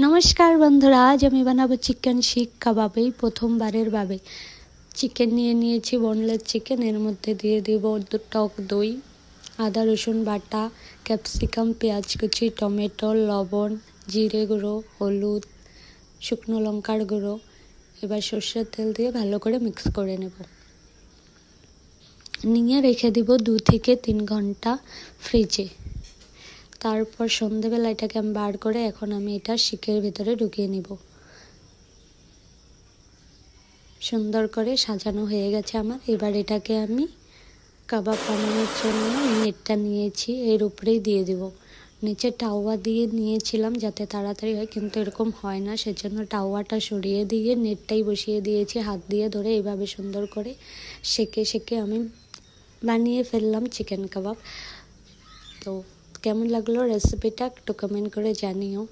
নমস্কার বন্ধুরা, আজ আমি বানাবো চিকেন শিক কাবাব। এই প্রথমবারের ভাবে চিকেন নিয়েছি, বোনলেস চিকেন। এর মধ্যে দিয়ে দেব টক দই, আদা রসুন বাটা, ক্যাপসিকাম, পেঁয়াজ কুচি, টমেটো, লবণ, জিরে গুঁড়ো, হলুদ, শুকনো লঙ্কার গুঁড়ো। এবার সর্ষের তেল দিয়ে ভালো করে মিক্স করে নেব। নিয়ে রেখে দিব 2 থেকে 3 ঘন্টা ফ্রিজে। তারপর সন্ধেবেলা এটাকে আমি বার করে এখন আমি এটা শিকের ভিতরে ঢুকিয়ে নিব। সুন্দর করে সাজানো হয়ে গেছে আমার। এবার এটাকে আমি কাবাব বানানোর জন্য নেটটা নিয়েছি, এর উপরেই দিয়ে দেব। নিচে টাওয়া দিয়ে নিয়েছিলাম যাতে তাড়াতাড়ি হয়, কিন্তু এরকম হয় না, সেজন্য টাওয়াটা সরিয়ে দিয়ে নেটটাই বসিয়ে দিয়েছি। হাত দিয়ে ধরে এইভাবে সুন্দর করে সেকে আমি বানিয়ে ফেললাম চিকেন কাবাব। তো কেমন লাগলো রেসিপিটা একটু কমেন্ট করে জানিও।